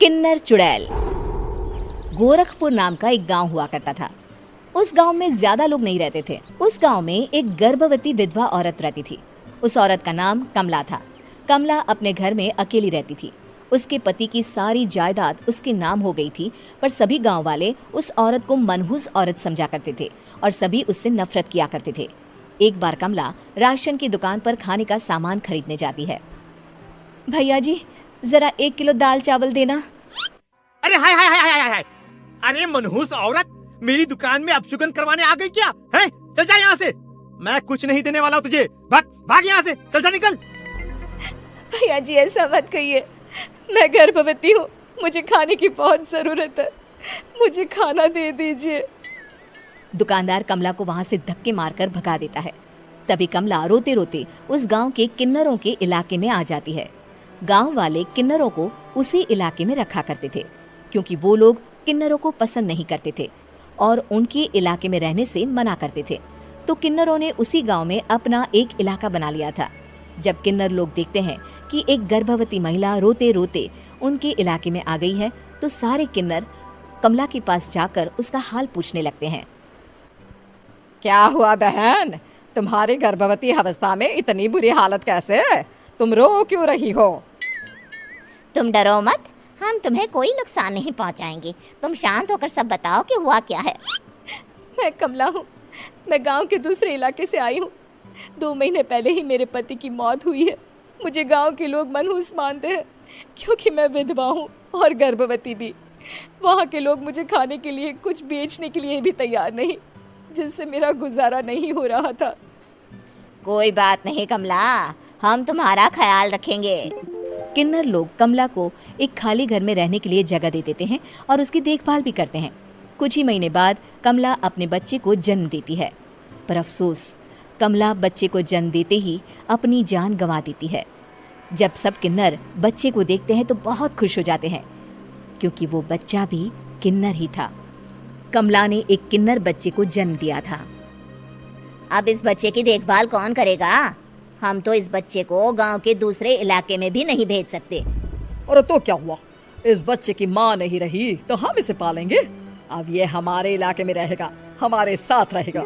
किन्नर चुड़ैल। गोरखपुर नाम का एक गांव हुआ करता था। उस गांव में ज्यादा लोग नहीं रहते थे। उस गांव में एक गर्भवती विधवा औरत रहती थी। उस औरत का नाम कमला था। कमला अपने घर में अकेली रहती थी। उसके पति की सारी जायदाद उसके नाम हो गई थी, पर सभी गांव वाले उस औरत को मनहूस औरत समझा करते थे और सभी उससे नफरत किया करते थे। एक बार कमला राशन की दुकान पर खाने का सामान खरीदने जाती है। भैया जी, जरा 1 किलो दाल चावल देना। अरे हाय हाय हाय हाय हाय! अरे मनहूस औरत, मेरी दुकान में अपशुगन करवाने आ गई क्या? हैं? चल जा यहाँ से, मैं कुछ नहीं देने वाला हूँ तुझे। भाग भाग यहाँ से, चल जा निकल। भैया जी ऐसा मत कहिए, मैं गर्भवती हूँ, मुझे खाने की बहुत जरूरत है, मुझे खाना दे दीजिए। दुकानदार कमला को वहाँ से धक्के मारकर भगा देता है। तभी कमला रोते रोते उस गांव के किन्नरों के इलाके में आ जाती है। गांव वाले किन्नरों को उसी इलाके में रखा करते थे, क्योंकि वो लोग किन्नरों को पसंद नहीं करते थे और उनके इलाके में रहने से मना करते थे। तो किन्नरों ने उसी गांव में अपना एक इलाका बना लिया था। जब किन्नर लोग देखते हैं कि एक गर्भवती महिला रोते रोते उनके इलाके में आ गई है, तो सारे किन्नर कमला के पास जाकर उसका हाल पूछने लगते हैं। क्या हुआ बहन, तुम्हारी गर्भवती अवस्था में इतनी बुरी हालत कैसे? तुम रो क्यों रही हो? तुम डरो मत, हम तुम्हें कोई नुकसान नहीं पहुंचाएंगे। तुम शांत होकर सब बताओ कि हुआ क्या है। मैं कमला हूँ, मैं गांव के दूसरे इलाके से आई हूँ। 2 महीने पहले ही मेरे पति की मौत हुई है। मुझे गांव के लोग मनहूस मानते हैं, क्योंकि मैं विधवा हूँ और गर्भवती भी। वहाँ के लोग मुझे खाने के लिए कुछ बेचने के लिए भी तैयार नहीं, जिससे मेरा गुजारा नहीं हो रहा था। कोई बात नहीं कमला, हम तुम्हारा ख्याल रखेंगे। किन्नर लोग कमला को एक खाली घर में रहने के लिए जगह दे देते हैं और उसकी देखभाल भी करते हैं। कुछ ही महीने बाद कमला अपने बच्चे को जन्म देती है, पर अफसोस, कमला बच्चे को जन्म देते ही अपनी जान गंवा देती है। जब सब किन्नर बच्चे को देखते हैं तो बहुत खुश हो जाते हैं, क्योंकि वो बच्चा भी किन्नर ही था। कमला ने एक किन्नर बच्चे को जन्म दिया था। अब इस बच्चे की देखभाल कौन करेगा? हम तो इस बच्चे को गांव के दूसरे इलाके में भी नहीं भेज सकते। और तो क्या हुआ, इस बच्चे की माँ नहीं रही तो हम इसे पालेंगे। अब ये हमारे इलाके में रहेगा, हमारे साथ रहेगा।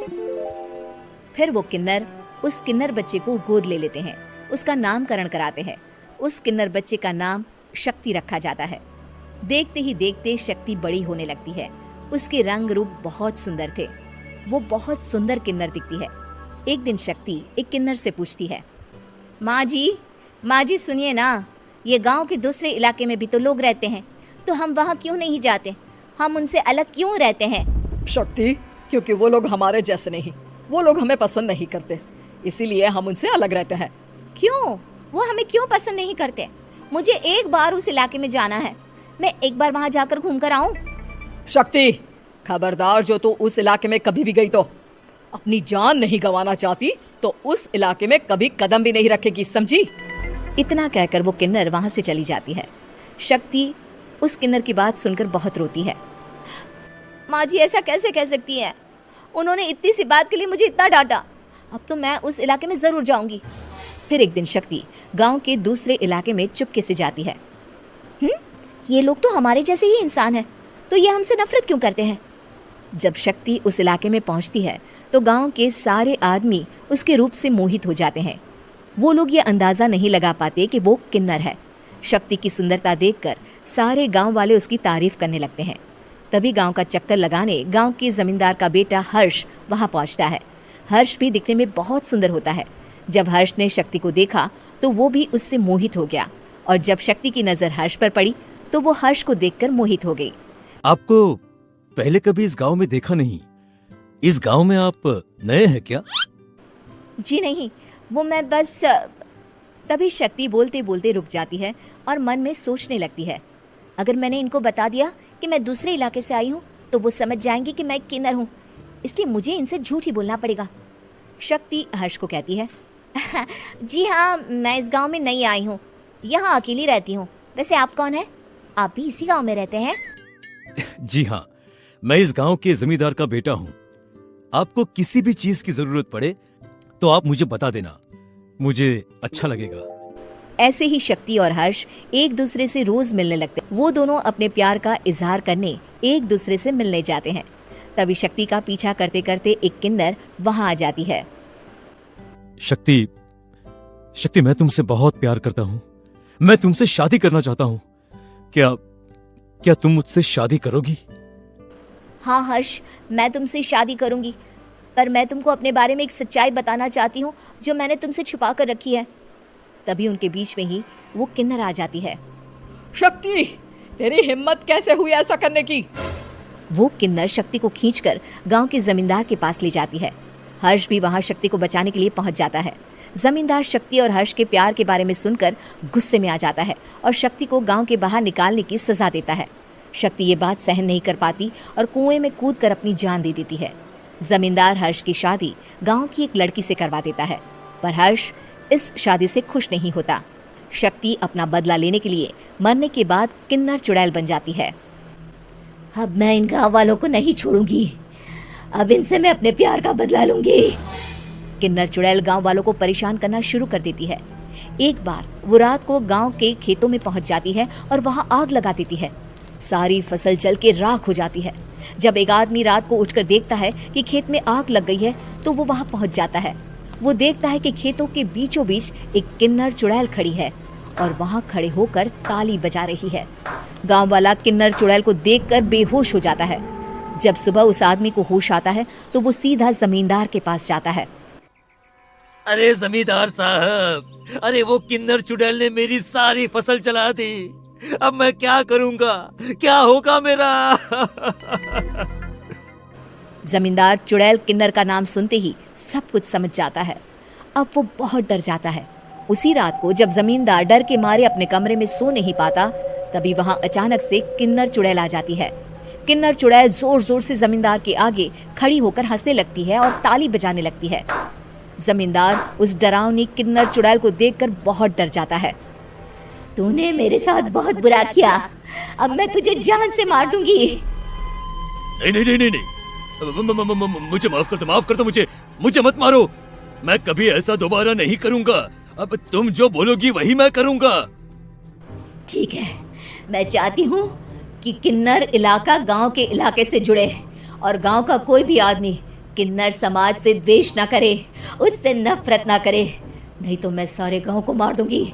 फिर वो किन्नर उस किन्नर बच्चे को गोद ले लेते हैं, उसका नामकरण कराते हैं। उस किन्नर बच्चे का नाम शक्ति रखा जाता है। देखते ही देखते शक्ति बड़ी होने लगती है। उसके रंग रूप बहुत सुंदर थे। वो बहुत सुंदर किन्नर दिखती है। एक दिन शक्ति एक किन्नर से पूछती है, माँ जी सुनिए ना, ये गांव के दूसरे इलाके में भी तो लोग रहते हैं, तो हम वहाँ क्यों नहीं जाते? हम उनसे अलग क्यों रहते हैं? शक्ति, क्योंकि वो लोग हमारे जैसे नहीं, वो लोग हमें पसंद नहीं करते, इसीलिए हम उनसे अलग रहते हैं। क्यों? वो हमें क्यों पसंद नहीं करते? मुझे एक बार उस इलाके में जाना है, मैं एक बार वहाँ जाकर घूम कर आऊँ। शक्ति, खबरदार, जो तू उस इलाके में कभी भी गई तो अपनी जान नहीं गंवाना चाहती तो उस इलाके में कभी कदम भी नहीं रखेगी, समझी? इतना कहकर वो किन्नर वहाँ से चली जाती है। शक्ति उस किन्नर की बात सुनकर बहुत रोती है। माँ जी ऐसा कैसे कह सकती हैं? उन्होंने इतनी सी बात के लिए मुझे इतना डांटा। अब तो मैं उस इलाके में जरूर जाऊंगी। फिर एक दिन शक्ति गांव के दूसरे इलाके में चुपके से जाती है। ये लोग तो हमारे जैसे ही इंसान हैं, तो ये हमसे नफरत क्यों करते हैं? जब शक्ति उस इलाके में पहुंचती है तो गांव के सारे आदमी उसके रूप से मोहित हो जाते हैं। वो लोग ये अंदाजा नहीं लगा पाते कि वो किन्नर है। शक्ति की सुंदरता देखकर सारे गांव वाले उसकी तारीफ करने लगते हैं। तभी गांव का चक्कर लगाने गांव के जमींदार का बेटा हर्ष वहां पहुंचता है। हर्ष भी दिखने में बहुत सुंदर होता है। जब हर्ष ने शक्ति को देखा तो वो भी उससे मोहित हो गया, और जब शक्ति की नजर हर्ष पर पड़ी तो वो हर्ष को देखकर मोहित हो गई। आपको पहले कभी इस गांव में देखा नहीं। इस गांव में आप नए हैं क्या? जी नहीं, वो मैं बस। तभी शक्ति बोलते बोलते रुक जाती है और मन में सोचने लगती है, अगर मैंने इनको बता दिया कि मैं दूसरे इलाके से आई हूँ तो वो समझ जाएंगे कि मैं एक किन्नर हूँ, इसलिए मुझे इनसे झूठ ही बोलना पड़ेगा। शक्ति हर्ष को कहती है, जी हाँ, मैं इस गांव में नई आई हूँ, यहाँ अकेली रहती हूँ। वैसे आप कौन है? आप भी इसी गांव में रहते हैं? जी हाँ, मैं इस गांव के जमींदार का बेटा हूँ। आपको किसी भी चीज की जरूरत पड़े तो आप मुझे बता देना, मुझे अच्छा लगेगा। ऐसे ही शक्ति और हर्ष एक दूसरे से रोज मिलने लगते। वो दोनों अपने प्यार का इजहार करने एक दूसरे से मिलने जाते हैं। तभी शक्ति का पीछा करते करते एक किन्नर वहां आ जाती है। शक्ति, शक्ति, मैं तुमसे बहुत प्यार करता हूँ। मैं तुमसे शादी करना चाहता हूँ। क्या तुम मुझसे शादी करोगी? हाँ हर्ष, मैं तुमसे शादी करूंगी, पर मैं तुमको अपने बारे में एक सच्चाई बताना चाहती हूँ जो मैंने तुमसे छुपा कर रखी है। तभी उनके बीच में ही वो किन्नर आ जाती है। शक्ति, तेरी हिम्मत कैसे हुई ऐसा करने की? वो किन्नर शक्ति को खींचकर गांव के जमींदार के पास ले जाती है। हर्ष भी वहां शक्ति को बचाने के लिए पहुंच जाता है। जमींदार शक्ति और हर्ष के प्यार के बारे में सुनकर गुस्से में आ जाता है और शक्ति को गांव के बाहर निकालने की सजा देता है। शक्ति ये बात सहन नहीं कर पाती और कुएं में कूदकर अपनी जान दे देती है। जमींदार हर्ष की शादी गांव की एक लड़की से करवा देता है, पर हर्ष इस शादी से खुश नहीं होता। शक्ति अपना बदला लेने के लिए मरने के बाद किन्नर चुड़ैल बन जाती है। अब मैं इन गाँव वालों को नहीं छोड़ूंगी, अब इनसे मैं अपने प्यार का बदला लूंगी। किन्नर चुड़ैल गांव वालों को परेशान करना शुरू कर देती है। एक बार वो रात को गांव के खेतों में पहुंच जाती है और वहां आग लगा देती है। सारी फसल जल के राख हो जाती है। जब एक आदमी रात को उठकर देखता है कि खेत में आग लग गई है तो वो वहां पहुंच जाता है। वो देखता है कि खेतों के बीचों बीच एक किन्नर चुड़ैल खड़ी है और वहां खड़े होकर ताली बजा रही है। गांव वाला किन्नर चुड़ैल को देखकर बेहोश हो जाता है। जब सुबह उस आदमी को होश आता है तो वो सीधा जमींदार के पास जाता है। अरे जमींदार साहब, अरे वो किन्नर चुड़ैल ने मेरी सारी फसल जला दी। अब मैं क्या करूंगा? क्या होगा मेरा? जमींदार चुड़ैल किन्नर का नाम सुनते ही सब कुछ समझ जाता है। अब वो बहुत डर जाता है। उसी रात को जब जमींदार डर के मारे अपने कमरे में सो नहीं पाता, तभी वहां अचानक से किन्नर चुड़ैल आ जाती है। किन्नर चुड़ैल जोर जोर से जमींदार के आगे खड़ी होकर हंसने लगती है और ताली बजाने लगती है। जमींदार उस डरावनी किन्नर चुड़ैल को देखकर बहुत डर जाता है। तूने मेरे साथ बहुत बुरा किया, अब मैं तुझे जान से मार दूंगी। नहीं नहीं नहीं नहीं, मुझे माफ कर दो, मुझे मत मारो। मैं कभी ऐसा दोबारा नहीं करूंगा। अब तुम जो बोलोगी वही मैं करूंगा। ठीक है, मैं चाहती हूँ कि किन्नर इलाका गांव के इलाके से जुड़े और गांव का कोई भी आदमी किन्नर समाज से द्वेष ना करे, उससे नफरत ना करे, नहीं तो मैं सारे गांव को मार दूंगी।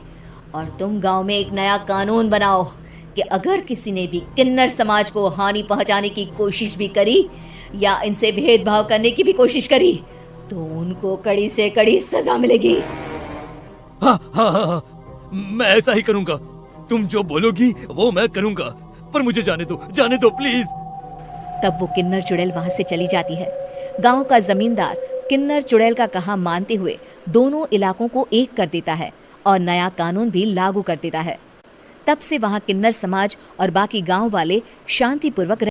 और तुम गांव में एक नया कानून बनाओ कि अगर किसी ने भी किन्नर समाज को हानि पहुंचाने की कोशिश भी करी या इनसे भेदभाव करने की भी कोशिश करी तो उनको कड़ी से कड़ी सजा मिलेगी। हाँ हाँ हाँ हाँ, मैं ऐसा ही करूंगा। तुम जो बोलोगी वो मैं करूंगा, पर मुझे जाने दो प्लीज। तब वो किन्नर चुड़ैल वहां से चली जाती है। गांव का जमींदार किन्नर चुड़ैल का कहा मानते हुए दोनों इलाकों को एक कर देता है और नया कानून भी लागू कर देता है। तब से वहां किन्नर समाज और बाकी गांव वाले शांतिपूर्वक